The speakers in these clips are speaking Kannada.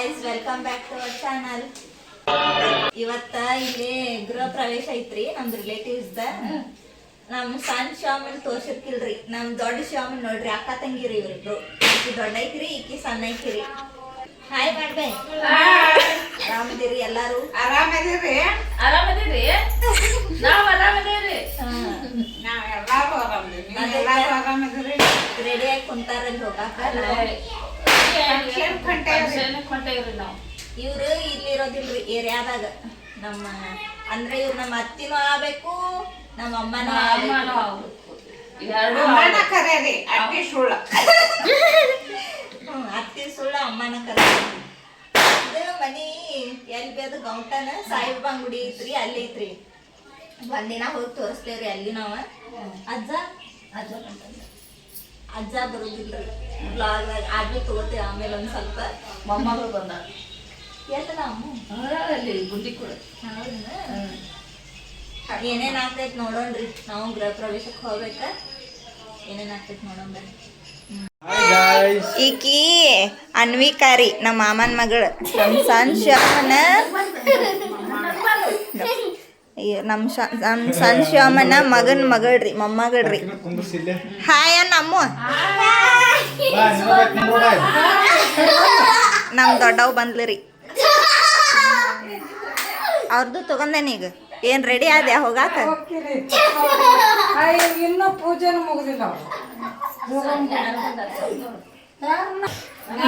Guys, welcome back to our channel. ಇವತ್ತ ಇಲ್ಲಿ ಗೃಹ ಪ್ರವೇಶ ಐತ್ರಿ ನಮ್ ರಿಲೇಟಿವ್ಸ್ ದ. ನಮ್ ಸಣ್ಣ ಶಿವಮ್ಮನ್ ತೋರ್ಸಿರ್ಕಿಲ್ರಿ, ನಮ್ ದೊಡ್ಡ ಶಿವಮ್ಮನ್ ನೋಡ್ರಿ, ಅಕ್ಕ ತಂಗಿರಿ ಇವ್ರಿಬ್ರು. ಈಕಿ ದೊಡ್ಡ ಐತಿರಿ, ಈಕಿ ಸಣ್ಣ ಐತಿರಿ. ಹಾಯ್ ಮಾಡ್ಬೇ. ಆರಾಮದಿರಿ ಎಲ್ಲಾರು? ಆರಾಮದಿರಿ. ನಾವ್ ಆರಾಮದೇವ್ರಿ. ನಾವೆಲ್ಲಾರು ಆರಾಮದಿರಿ. ರೆಡಿ ಆಗಿ ಕುಂತಾರಲ್ಲಿ ಹೋಗಾಕ. ಇವ್ರು ಇಲ್ಲಿರೋದಿಲ್ರಿ ಏರಿಯಾದಾಗ. ನಮ್ಮ ಅಂದ್ರೆ ಇವ್ರು ನಮ್ಮ ಅತ್ತಿನೂ ಆಗ್ಬೇಕು, ನಮ್ಮ ಅಮ್ಮನೂ ಆಗ್ಬೇಕು. ಅತ್ತಿ ಸುಳ್ಳ ಅಮ್ಮನ ಕರೆ. ಇದು ಮನಿ ಎಲ್ಲಿ ಬೇದ ಗೌಟನ ಸಾಯಿಬಾಬಾ ಗುಡಿ ಐತ್ರಿ, ಅಲ್ಲಿ ಐತ್ರಿ. ಒಂದಿನ ಹೋಗಿ ತೋರಿಸ್ತೇವ್ರಿ ಅಲ್ಲಿ ನಾವ. ಅಜ್ಜ ಬರುದಿಲ್ರಿ ಬ್ಲಾಗ್ದಾಗ. ಆದ್ರೂ ತಗೋತೇವೆ ಆಮೇಲೆ ಒಂದ್ ಸ್ವಲ್ಪ. ಮೊಮ್ಮಗಳು ಬಂದ ಎಲ್ಲ ಅಲ್ಲಿ ಗುಂಡಿ ಕೂಡ. ಏನೇನ್ ಆಗ್ತೈತ್ ನೋಡೋಣ್ರಿ. ನಾವು ಗೃಹ ಪ್ರವೇಶಕ್ಕೆ ಹೋಗ್ಬೇಕ. ಏನೇನ್ ಆಗ್ತೈತ್ ನೋಡೋಣ. ಈಕಿ ಅನ್ವಿಕಾರಿ, ನಮ್ಮ ಮಾಮನ ಮಗಳು. ನಮ್ಮ ಸಣ್ಣ ಶಿವಮ್ಮನ ನಮ್ಮ ಸಣ್ಣ ಶಿವಮ್ಮನ ಮಗನ ಮಗಳ್ರಿ, ಮೊಮ್ಮಗಳ್ರಿ. ಹಾಯ್ ಅಮ್ಮ. ನಮ್ಮ ದೊಡ್ಡವ್ ಬಂದ್ಲಿರಿ. ಅವ್ರದ್ದು ತಗೊಂಡೇನೀಗ. ಏನ್ ರೆಡಿ ಆದ್ಯಾ ಹೋಗಾಕ? ಇನ್ನು ಪೂಜೆನೂ ಮುಗಿದಿಲ್ಲ.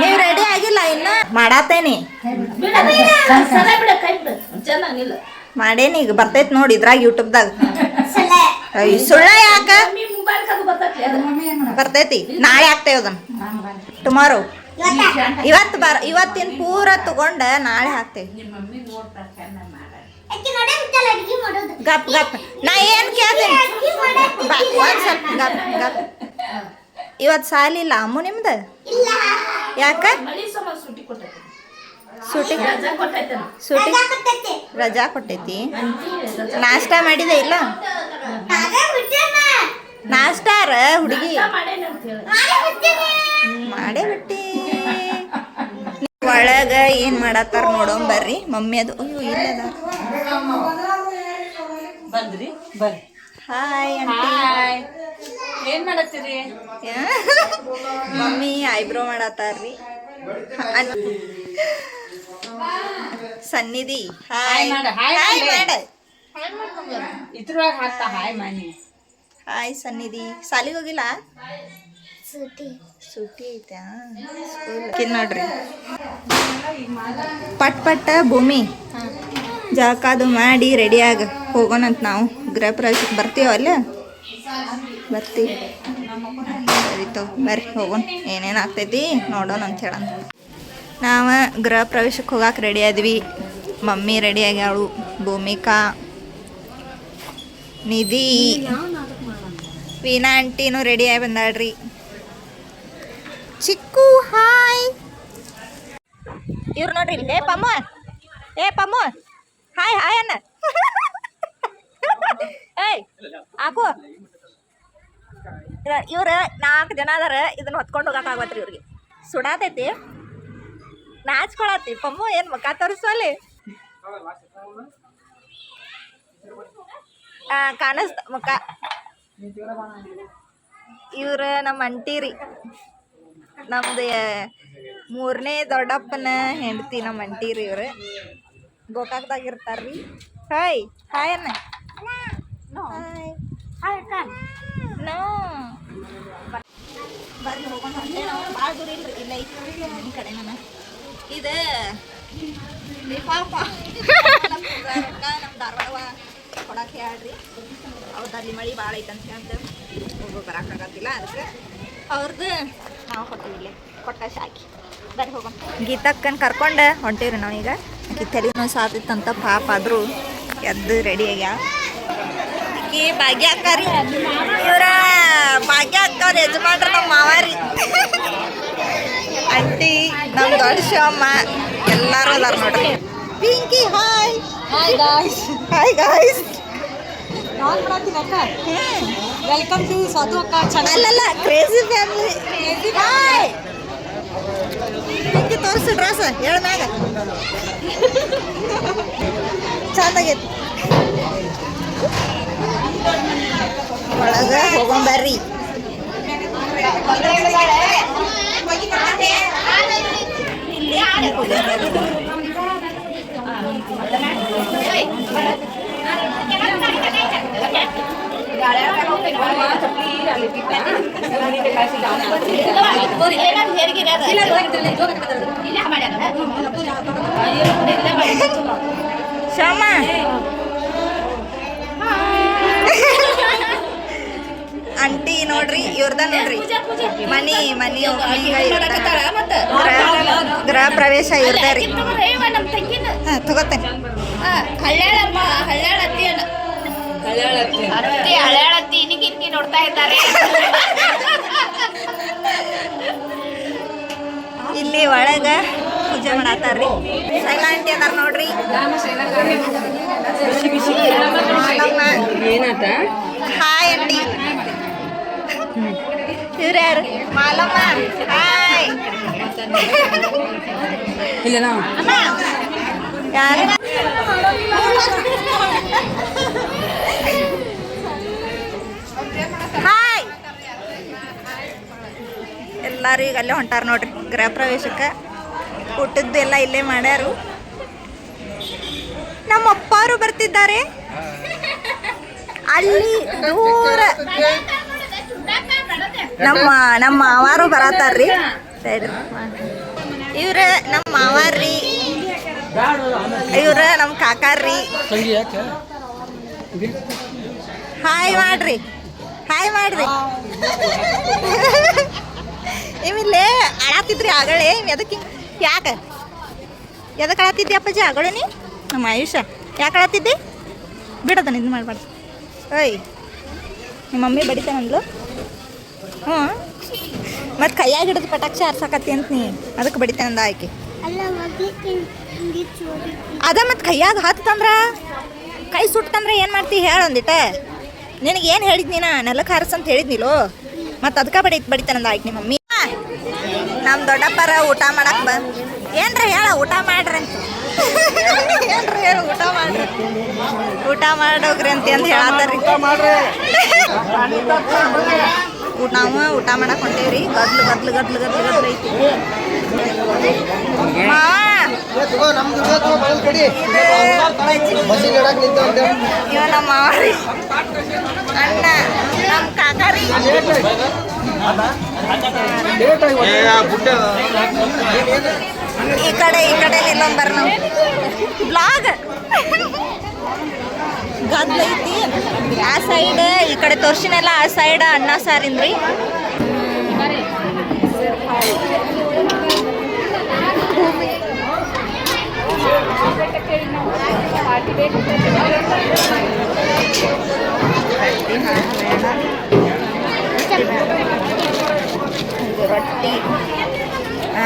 ನೀವ್ ರೆಡಿ ಆಗಿಲ್ಲ ಇನ್ನ? ಮಾಡಾತೇನಿ, ಮಾಡೇನಿ. ಈಗ ಬರ್ತೈತ್ ನೋಡಿ ಇದ್ರಾಗ ಯೂಟ್ಯೂಬ್ದಾಗ. ಸುಳ್ಳ ಯಾಕ ಬರ್ತೈತಿ? ನಾಳೆ ಆಗ್ತೇವ ಅದನ್ನ, ಟುಮಾರೋ. ಇವತ್ತಿನ ಪೂರ ತಗೊಂಡ ನಾಳೆ ಹಾಕ್ತೇವೆ. ಗಪ್ ಗಪ್. ನಾ ಏನ್ ಕೇಳ್ತೇನೆ ಒಂದ್ ಸ್ವಲ್ಪ ಗಪ್ ಗಪ್. ಇವತ್ತು ಸಾಲಿಲ್ಲ ಅಮ್ಮು ನಿಮ್ದ? ಯಾಕ? ಸೂಟಿ ರಜಾ ಕೊಟ್ಟೈತಿ. ನಾಷ್ಟ ಮಾಡಿದೆ ಇಲ್ಲ? ನಾಷ್ಟಾರ ಹುಡುಗಿ ಮಾಡೇ ಬಿಟ್ಟಿ. ಒಳಗ ಏನ್ ಮಾಡತ್ತಾರ ನೋಡೋಣ ಬರ್ರಿ. ಮಮ್ಮಿ ಅದು ಅಯ್ಯೋ ಇಲ್ಲದ. ಬಂದ್ರಿ ಬರ್ರಿ. Hi hi. ಏನ್ ಮಾಡತ್ತೀರಿ? Mummy eyebrow ಮಾಡತ್ತಾರ್ರಿ. ಸನ್ನಿಧಿ ಹಾಯ್ ಹಾಯ್ ಮಾಡ. ಇದ್ರೊಳಗ ಹಾಕ್ತಾ ಹಾಯ್ ಮನಿ. ಹಾಯ್ ಸನ್ನಿಧಿ. ಸಾಲಿಗೆ ಹೋಗಿಲ್ಲ? ಸೂಟಿ ಐತಾ ಸ್ಕೂಲ್ ನೋಡ್ರಿ. ಪಟ್ ಪಟ್ಟ ಭೂಮಿ ಜಾಕಾದು ಮಾಡಿ ರೆಡಿಯಾಗ ಹೋಗೋಣಂತ. ನಾವು ಗೃಹ ಪ್ರವೇಶಕ್ಕೆ ಬರ್ತೀವ ಅಲ್ಲ? ಬರ್ತೀವಿ. ಸರಿತೋ ಬರ್ರಿ ಹೋಗೋಣ. ಏನೇನು ಆಗ್ತೈತಿ ನೋಡೋಣ ಅಂತ ಹೇಳೋಣ. ನಾವು ಗೃಹ ಪ್ರವೇಶಕ್ಕೆ ಹೋಗಾಕ ರೆಡಿ ಆದ್ವಿ. ಮಮ್ಮಿ ರೆಡಿ ಆಗ್ಯಾಳು, ಭೂಮಿಕಾ, ನಿಧಿ, ವೀಣಾ ಆಂಟಿನೂ ರೆಡಿ ಆಗಿ ಬಂದಾಳ್ರಿ. ಚಿಕ್ಕು ಹಾಯ್. ಇವ್ರು ನೋಡ್ರಿ. ಏ ಪಮ್ಮ ಹಾಯ್ ಹಾಯ್ ಅನ್ನ. ಏಯ್ ಹಾಕು. ಇವ್ರ 4 ಜನ ಅದಾರ. ಇದನ್ನ ಹೊತ್ಕೊಂಡು ಹೋಗಕ್ಕಾಗತ್ರಿ ಇವ್ರಿಗೆ. ಸುಡಾತೈತಿ, ನಾಚ್ಕೊಳತಿ. ಪಮ್ಮು ಏನ್ ಮುಖ ತೋರಿಸಲಿ? ಕಾಣಿಸ್ತ ಮುಖ. ಇವ್ರ ನಮ್ಮ ಅಂಟಿರಿ, ನಮ್ದು 3ನೇ ದೊಡ್ಡಪ್ಪನ ಹೆಂಡತಿ ನಮ್ಮ ಅಂಟಿರಿ. ಇವ್ರು ಗೋಕಾಕ್ದಾಗ ಇರ್ತಾರ್ರಿ. ಹಾಯ್ ಹಾಯ್ ಅನ್ನ. ನೋ ಬರ್ರಿ ಹೋಗೋಣ. ಭಾಳ ದೂರ ಇಲ್ರಿ, ಇಲ್ಲ ಈ ಕಡೆ. ನಾನು ಇದು ನಮ್ಮ ಧಾರವಾಡವ ಕೊಡಕ್ಕೆ ಹೇಳ್ರಿ. ಅವ್ರದ್ದು ಅಲ್ಲಿ ಮಳೆ ಭಾಳ ಐತಂತ ಹೇಳ್ದೆ ಹೋಗೋ ಬರೋಕ್ಕಾಗತ್ತಿಲ್ಲ. ಅದಕ್ಕೆ ಅವ್ರದ್ದು ನಾವು ಕೊಟ್ಟಿವಿ. ಇಲ್ಲೇ ಕೊಟ್ಟ ಸಾಕಿ ಬರ್ರಿ ಹೋಗೋಣ. ಗೀತಕ್ಕನ್ ಕರ್ಕೊಂಡು ಹೊಂಟೀವ್ರಿ ನಾವೀಗ. ಆಕಿ ತಲೆನೂ ಸಾತಿತ್ತಂತ ಪಾಪ, ಆದರೂ ಎದ್ದು ರೆಡಿ ಆಗ್ಯಾವ. ಈಕಿ ಭಾಗ್ಯ ಅಕ್ಕಾರಿ. ಇವ್ರ ಭಾಗ್ಯ ಅಕ್ಕವ್ರ ಯಜಮಾನ್ರ ನಮ್ಮ ಮಾವಾರಿ. ಆಂಟಿ, ನಮ್ಮ ದೊಡ್ಡ ಶಿವಮ್ಮ ಎಲ್ಲರೂ ಅದಾರ ನೋಡ್ರಿ. Pinky hi. Hi guys. Hi guys. Welcome to Sadhu ಅಕ್ಕ ಚಾನಲ್. ಅಲ್ಲಲ್ಲ, ಕ್ರೇಜಿ ಫ್ಯಾಮಿಲಿ. ಹಾಯ್ ಹಿಂಗೆ ತೋರಿಸು ಡ್ರೆಸ್ ಹೇಳ ಮ್ಯಾಗ ಚಂದಾಗೈತಿ ಒಳಗೆ ಹೋಗೊಂಬರ್ರಿ ಶ್ಯಾಮ ಅಂಟಿ ನೋಡ್ರಿ ಇವ್ರದ ನೋಡ್ರಿ ಮನಿ ಗೃಹ ಪ್ರವೇಶ ಇವ್ರದ ರೀ ತಗೋತೇನೆ ಹಳ್ಯಾಳತ್ತಿ ಇನ್ನಿಕ್ಕಿ ನೋಡ್ತಾ ಇದ್ದಾರೆ. ಇಲ್ಲಿ ಒಳಗ ಪೂಜೆ ಮಾಡತ್ತಾರ್ರಿ ಶೈಲಾ ಆಂಟಿ ಅದಾರ ನೋಡ್ರಿ ಏನಾತ ಹಾಯ್ ಆಂಟಿ ಇವ್ರ ಯಾರು ಮಾಲಮ್ಮ ಹಾಯ್ ಇಲ್ಲ ನಾವು ಯಾರು ಹಾಯ್ ಎಲ್ಲಾರು ಈಗ ಅಲ್ಲೇ ಹೊಂಟಾರ ನೋಡ್ರಿ ಗೃಹ ಪ್ರವೇಶಕ್ಕೆ ಊಟದ್ದೆಲ್ಲ ಇಲ್ಲೇ ಮಾಡ್ಯಾರು ನಮ್ಮ ಅಪ್ಪಾರು ಬರ್ತಿದ್ದಾರೆ ಅಲ್ಲಿ ದೂರ ನಮ್ಮ ಮಾವಾರು ಬರತ್ತಾರ್ರಿ ಇವ್ರ ನಮ್ಮ ಮಾವಾರ್ರಿ ಇವ್ರ ನಮ್ಮ ಕಾಕಾರ್ರಿ ಹಾಯ್ ಮಾಡ್ರಿ ಇವಿಲ್ಲೇ ಅಳಾತಿದ್ರಿ ಆಗಳೇ ಎದಕ್ಕೆ ಯಾಕೆ ಅಳಾತಿದ್ದಿ ಅಪ್ಪಾಜಿ ಆಗಳೇ ನೀ ನಮ್ಮ ಆಯುಷ ಯಾಕೆ ಅಳಾತಿದ್ದಿ ಬಿಡೋದನ್ನ ಇದು ಮಾಡ್ಬಾರ್ದು ಓಯ್ ನಿಮ್ಮ ಮಮ್ಮಿ ಬಡಿತಾನಂದ್ಲು ಹ್ಞೂ ಮತ್ತು ಕೈಯಾಗ ಹಿಡಿದು ಪಟಾಕ್ಷಿ ಆರ್ಸಾಕತ್ತಿ ಅಂತ ನೀ ಅದಕ್ಕೆ ಬಡಿತಾನಂದ ಆಯ್ಕೆ ಅದ ಮತ್ತು ಕೈಯಾಗ ಹತ್ತಂದ್ರ ಕೈ ಸುಟ್ಟಂದ್ರೆ ಏನು ಮಾಡ್ತಿ ಹೇಳೊಂದಿಟ ನಿನಗೆ ಏನು ಹೇಳಿದ್ ನೀನ ನೆಲಕ್ಕೆ ಹಾರಿಸಂತ ಹೇಳಿದ್ನಿಲ್ಲೋ ಮತ್ತು ಅದಕ್ಕೆ ಬಡಿತಾನಂದ ಆಯ್ಕೆ ನಿಮ್ಮ ಮಮ್ಮಿ ನಮ್ಮ ದೊಡ್ಡಪ್ಪರ ಊಟ ಮಾಡಕ್ಕೆ ಏನ್ರ ಹೇಳ ಊಟ ಮಾಡ್ರಿ ಅಂತ ಏನ್ರ ಹೇಳು ಊಟ ಮಾಡೋಗ್ರಿ ಅಂತ ಹೇಳತ್ತಾರ್ರಿ ನಾವು ಊಟ ಮಾಡಕ್ ಹೊಂಟೇವ್ರಿ ಗದ್ಲು ಐತಿ ಇವ ನಮ್ಮ ಮಾವರಿ ಅಣ್ಣ ನಮ್ಮ ಕಾಕಾರಿ ಈ ಕಡೆ ನಿಲ್ಲೊಂಬರ್ ನಾವು ಬ್ಲಾಗ್ ಗದ್ಲೈತಿ ಆ ಸೈಡ್ ಈ ಕಡೆ ತೋರ್ಸಿನೆಲ್ಲ ಆ ಸೈಡ್ ಅನ್ನ ಸಾರಿಂದ್ರಿ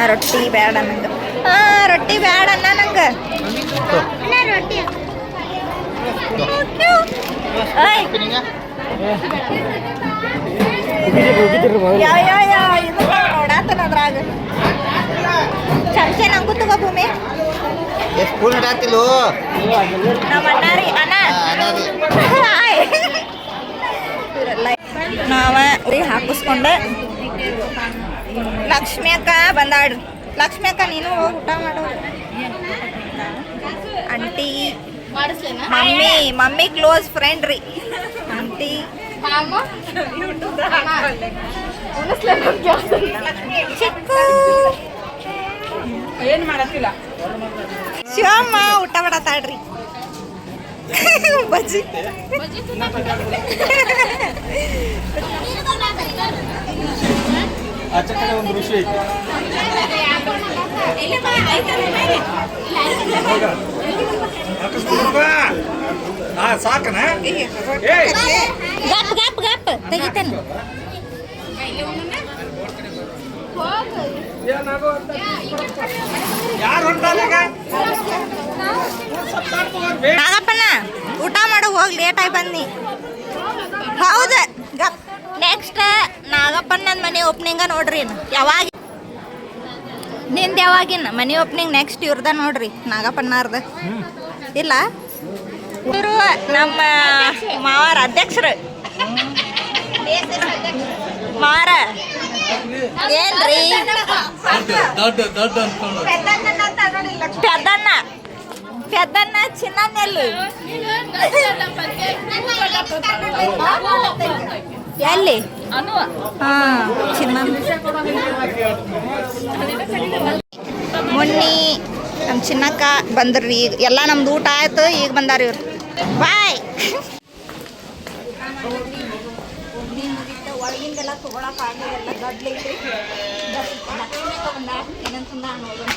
ರೊಟ್ಟಿ ಬೇಡ ನಂಗೆ ರೊಟ್ಟಿ ಬೇಡ ಅನ್ನ ನಂಗೆ ನೋಡಾತನ ಅದ್ರಾಗ ಚಮಚೆ ನಂಗೂ ತಗೋ ಭೂಮಿ ನಮ್ಮ ಅಣ್ಣಾರಿ ಅಣ್ಣ ನಾವ ಹಾಕಿಸ್ಕೊಂಡೆ ಲಕ್ಷ್ಮಿ ಅಕ್ಕ ಬಂದಾಡ್ರಿ ಲಕ್ಷ್ಮಿ ಅಕ್ಕ ನೀನು ಹೋಗಿ ಊಟ ಮಾಡೋ ಆಂಟಿ ಮಮ್ಮಿ ಕ್ಲೋಸ್ ಫ್ರೆಂಡ್ ರೀ ಆಂಟಿ ಏನ್ ಮಾಡತ್ತಿಲ್ಲ ಶಿವಮ್ಮ ಊಟ ಮಾಡತ್ತಾಡ್ರಿ ಬಜ್ಜಿ ಒಂದು ಋಷಿ ಸಾಕನ ಗಪ್ ತೆಗಿತೇನೆ ನಾಗಪ್ಪನ ಊಟ ಮಾಡೋ ಹೋಗಿ ಲೇಟ್ ಆಗಿ ಬನ್ನಿ ಹೌದ ನೆಕ್ಸ್ಟ್ ನಾಗಪ್ಪನ ಮನೆ ಓಪನಿಂಗ ನೋಡ್ರಿ ಯಾವಾಗ ನಿಂದು ಯಾವಾಗಿನ ಮನೆ ಓಪನಿಂಗ್ ನೆಕ್ಸ್ಟ್ ಇವ್ರದ ನೋಡ್ರಿ ನಾಗಪ್ಪಣ್ಣಾರ್ದ ಇಲ್ಲ ಇವರು ನಮ್ಮ ಮಾವಾರ ಅಧ್ಯಕ್ಷರು ಮಾವಾರ ಏನ್ರಿ ಪೆದ್ದಣ್ಣ ಪೆದ್ದಣ್ಣ ಚಿನ್ನಣ್ಣೆಲ್ಲಿ ಎಲ್ಲಿ ಹಾಂ ಚಿನ್ನ ಮೊನ್ನೆ ನಮ್ಮ ಚಿನ್ನಕ್ಕ ಬಂದ್ರಿ ಈಗ ಎಲ್ಲ ನಮ್ದು ಊಟ ಆಯ್ತು ಈಗ ಬಂದಾರ ಇವ್ರು ಬಾಯ್ ಒಳಗಿಂದೆಲ್ಲ ತೊಗೊಳಕ್ಕೆ ಆಗಲ್ಲ ಗಡ್ಲಿ ಐತ್ರಿ ಏನಂತಂದ ನೋಡೋಣ